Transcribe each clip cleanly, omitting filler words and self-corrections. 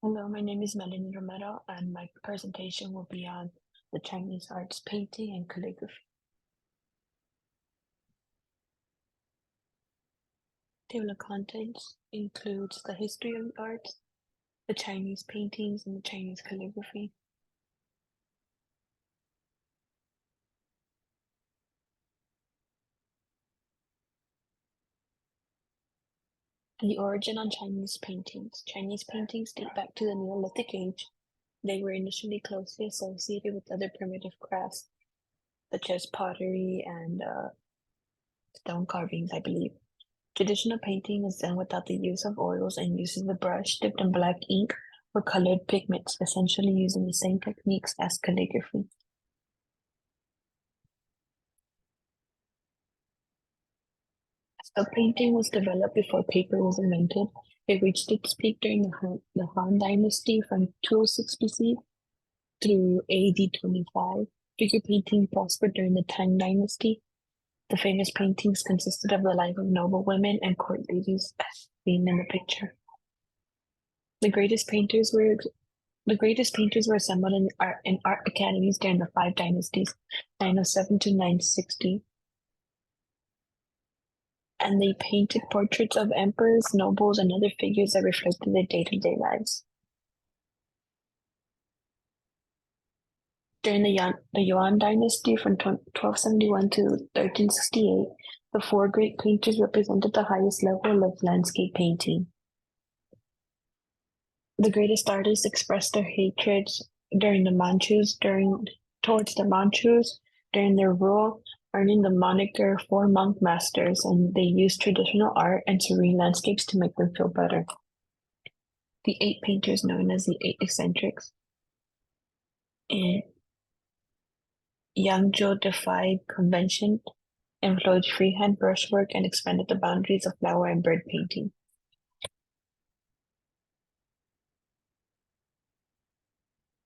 Hello, my name is Melanie Romero, and my presentation will be on the Chinese arts, painting, and calligraphy. Table of contents includes the history of the arts, the Chinese paintings, and the Chinese calligraphy. The origin on Chinese paintings. Chinese paintings date back to the Neolithic age. They were initially closely associated with other primitive crafts, such as pottery and stone carvings, I believe. Traditional painting is done without the use of oils and uses the brush dipped in black ink or colored pigments, essentially using the same techniques as calligraphy. The painting was developed before paper was invented. It reached its peak during the Han Dynasty from 206 BC through AD 25. Figure painting prospered during the Tang Dynasty. The famous paintings consisted of the life of noble women and court ladies, as seen in the picture. The greatest painters were The greatest painters were assembled in art academies during the five dynasties, 907 to 960, and they painted portraits of emperors, nobles, and other figures that reflected their day-to-day lives. During the Yuan dynasty from 1271 to 1368, the four great painters represented the highest level of landscape painting. The greatest artists expressed their hatred towards the Manchus during their rule, earning the moniker Four Monk Masters, and they used traditional art and serene landscapes to make them feel better. The eight painters known as the Eight Eccentrics. And Yangzhou defied convention, employed freehand brushwork, and expanded the boundaries of flower and bird painting.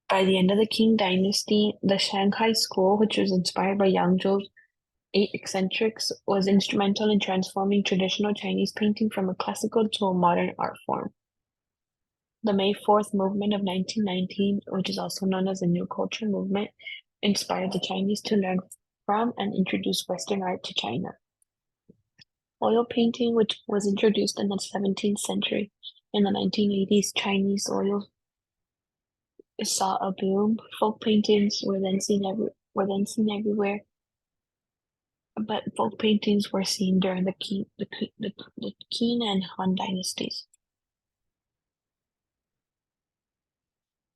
By the end of the Qing dynasty, the Shanghai school, which was inspired by Yangzhou's Eight Eccentrics, was instrumental in transforming traditional Chinese painting from a classical to a modern art form. The May 4th movement of 1919, which is also known as the New Culture Movement, inspired the Chinese to learn from and introduce Western art to China. Oil painting, which was introduced in the 17th century. In the 1980s, Chinese oil saw a boom. Folk paintings were then seen everywhere, but folk paintings were seen during the Qin and Han dynasties.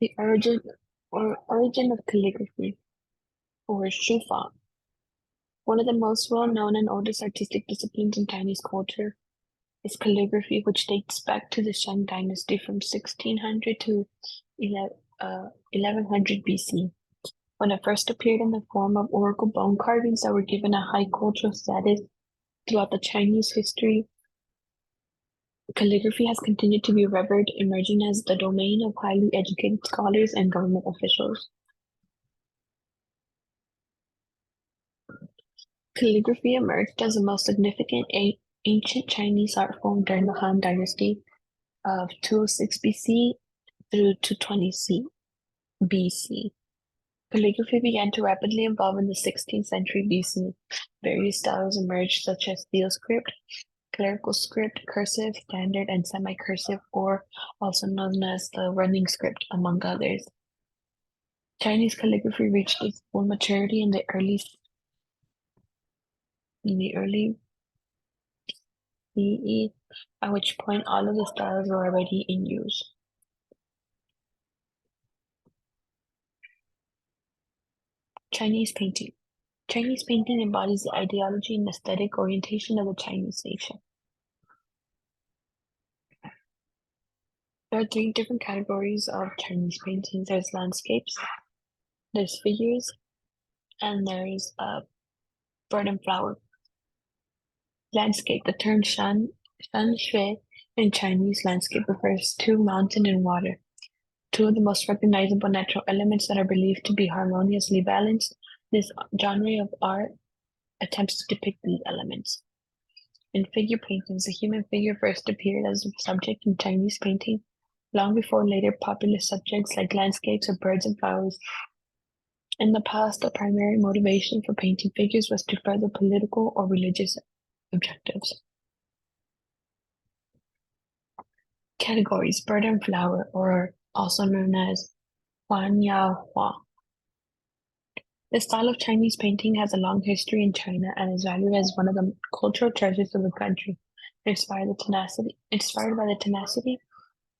The origin of calligraphy, or Shufang. One of the most well-known and oldest artistic disciplines in Chinese culture is calligraphy, which dates back to the Shang dynasty from 1600 to 1100 BC. When it first appeared in the form of oracle bone carvings that were given a high cultural status throughout the Chinese history, calligraphy has continued to be revered, emerging as the domain of highly educated scholars and government officials. Calligraphy emerged as the most significant ancient Chinese art form during the Han Dynasty of 206 BC through 220 BC. Calligraphy began to rapidly evolve in the 16th century BC. Various styles emerged, such as theoscript, clerical script, cursive, standard, and semi-cursive, or also known as the running script, among others. Chinese calligraphy reached its full maturity in the early CE, at which point all of the styles were already in use. Chinese painting. Chinese painting embodies the ideology and aesthetic orientation of the Chinese nation. There are three different categories of Chinese paintings. There's landscapes, there's figures, and there's bird and flower. Landscape. The term shan shui in Chinese landscape refers to mountain and water, two of the most recognizable natural elements that are believed to be harmoniously balanced. This genre of art attempts to depict these elements. In figure paintings, the human figure first appeared as a subject in Chinese painting long before later popular subjects like landscapes or birds and flowers. In the past, the primary motivation for painting figures was to further political or religious objectives. Categories: bird and flower, or also known as Huanyahua. The style of Chinese painting has a long history in China and is valued as one of the cultural treasures of the country, inspired by the tenacity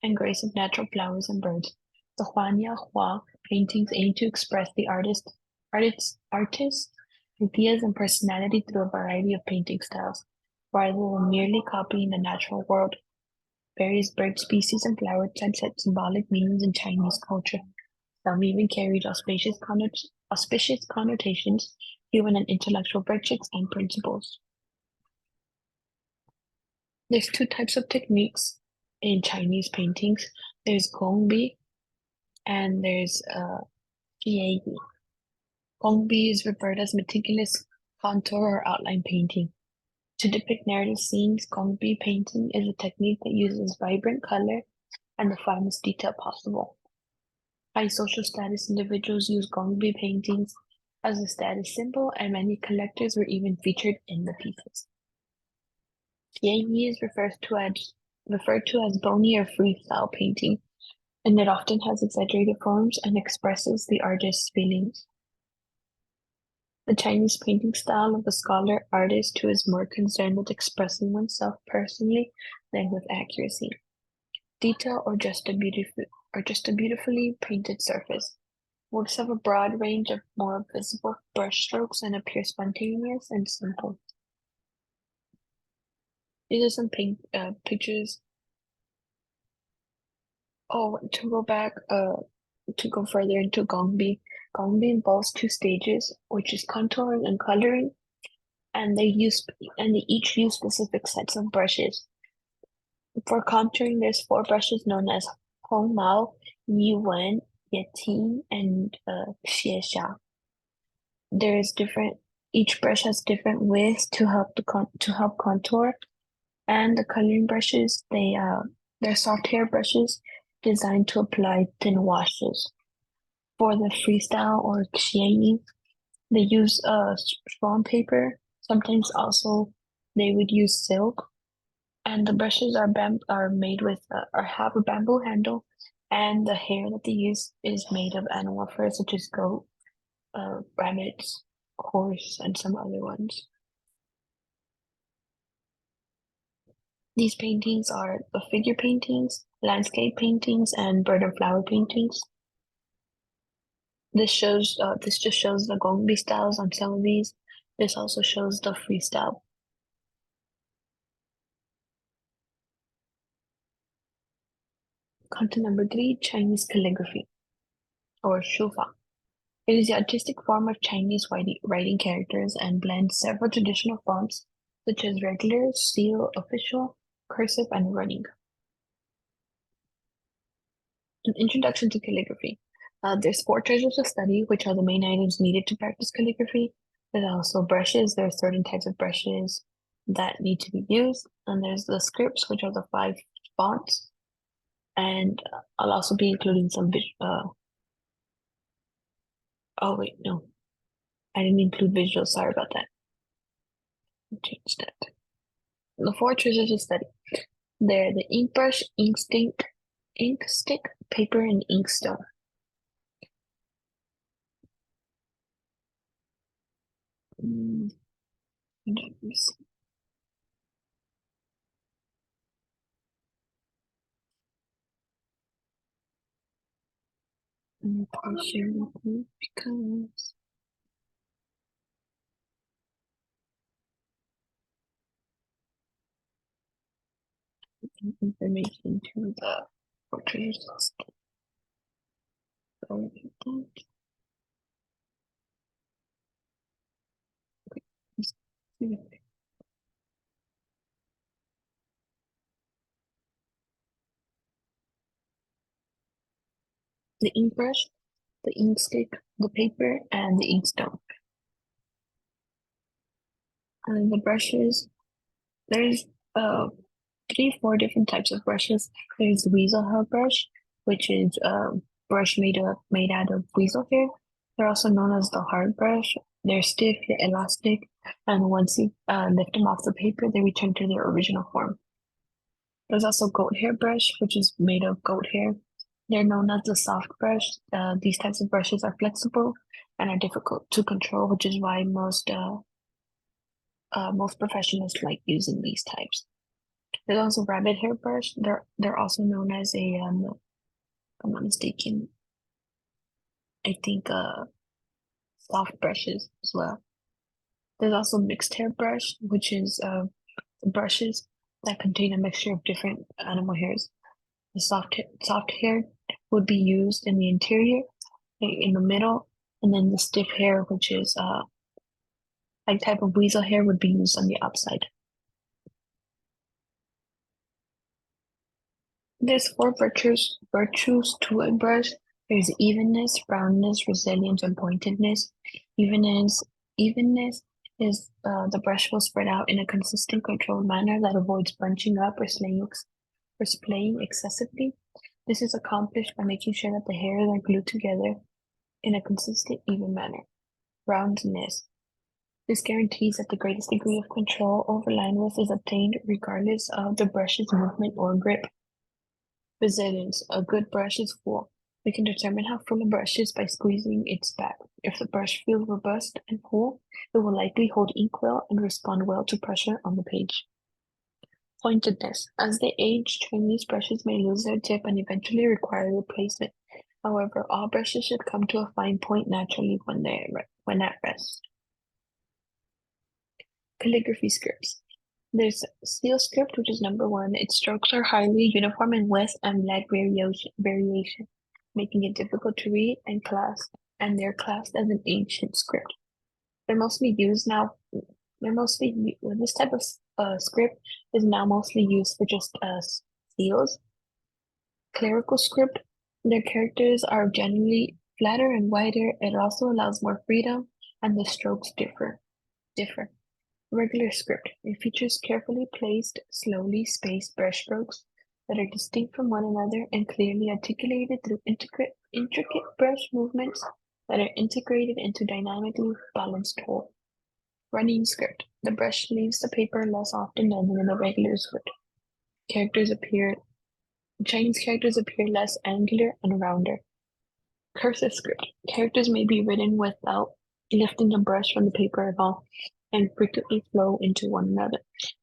and grace of natural flowers and birds. The Huanyahua paintings aim to express the artist's ideas and personality through a variety of painting styles, rather than merely copying the natural world. Various bird species and flower types had symbolic meanings in Chinese culture. Some even carried auspicious connotations, human and intellectual virtues and principles. There's two types of techniques in Chinese paintings. There's Gongbi and there's Jiayi. Gongbi is referred as meticulous contour or outline painting. To depict narrative scenes, Gongbi painting is a technique that uses vibrant color and the finest detail possible. High social status individuals use Gongbi paintings as a status symbol, and many collectors were even featured in the pieces. Jiayi is referred to as bony or freestyle painting, and it often has exaggerated forms and expresses the artist's feelings. The Chinese painting style of a scholar artist who is more concerned with expressing oneself personally than with accuracy, detail, or just a beautifully painted surface. Works have a broad range of more visible brushstrokes and appear spontaneous and simple. These are some pictures. Oh, to go back, to go further into Gongbi. Gongbi involves two stages, which is contouring and coloring, and they each use specific sets of brushes. For contouring, there's four brushes known as Hong Mao, Yi Wen, Ye and Xie Xia. Each brush has different widths to help contour, and the coloring brushes, they're soft hair brushes designed to apply thin washes. For the freestyle or xianyi, they use strong paper. Sometimes also they would use silk, and the brushes are made with or have a bamboo handle, and the hair that they use is made of animal fur such as goat, rabbits, horse, and some other ones. These paintings are the figure paintings, landscape paintings, and bird and flower paintings. This just shows the Gongbi styles on some of these. This also shows the freestyle. Content number 3, Chinese calligraphy, or shufa. It is the artistic form of Chinese writing characters and blends several traditional fonts such as regular, seal, official, cursive, and running. An introduction to calligraphy. There's 4 treasures of study, which are the main items needed to practice calligraphy. There's also brushes. There are certain types of brushes that need to be used. And there's the scripts, which are the 5 fonts. And I'll also be including some oh wait, no. I didn't include visuals. Sorry about that. I'll change that. The 4 treasures of study. They're the ink brush, ink stick, paper, and inkstone. Share with you because information to the portraits. The ink brush, the ink stick, the paper, and the inkstone. And the brushes, there's 4 different types of brushes. There's the weasel hair brush, which is a brush made out of weasel hair. They're also known as the hard brush. They're stiff yet elastic, and once you lift them off the paper, they return to their original form. There's also goat hair brush, which is made of goat hair. They're known as the soft brush. These types of brushes are flexible and are difficult to control, which is why most professionals like using these types. There's also rabbit hair brush. They're also known as if I'm not mistaken, I think soft brushes as well. There's also mixed hair brush, which is brushes that contain a mixture of different animal hairs. The soft hair would be used in the interior, in the middle, and then the stiff hair, which is like type of weasel hair, would be used on the outside. There's 4 virtues to a brush. There's evenness, roundness, resilience, and pointedness. Evenness is the brush will spread out in a consistent, controlled manner that avoids bunching up or splaying excessively. This is accomplished by making sure that the hairs are glued together in a consistent, even manner. Roundness. This guarantees that the greatest degree of control over line width is obtained regardless of the brush's movement or grip. Resilience. A good brush is full. We can determine how full a brush is by squeezing its back. If the brush feels robust and full, it will likely hold ink well and respond well to pressure on the page. Pointedness. As they age, Chinese brushes may lose their tip and eventually require replacement. However, all brushes should come to a fine point naturally when at rest. Calligraphy scripts. There's seal script, which is number 1. Its strokes are highly uniform in width and black variation, making it difficult to read and they're classed as an ancient script. They're mostly used now. This type of script is now mostly used for just seals. Clerical script, their characters are generally flatter and wider. It also allows more freedom, and the strokes differ. Regular script. It features carefully placed, slowly spaced brushstrokes that are distinct from one another and clearly articulated through intricate brush movements that are integrated into dynamically balanced whole. Running script. The brush leaves the paper less often than in a regular script. Chinese characters appear less angular and rounder. Cursive script. Characters may be written without lifting the brush from the paper at all and frequently flow into one another.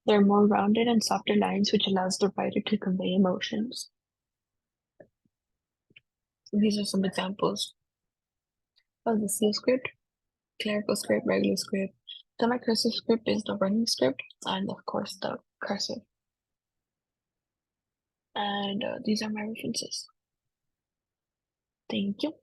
There are more rounded and softer lines, which allows the writer to convey emotions. These are some examples of the seal script, clerical script, regular script. Semi-cursive script is the running script, and of course the cursive. And these are my references. Thank you.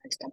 Next up.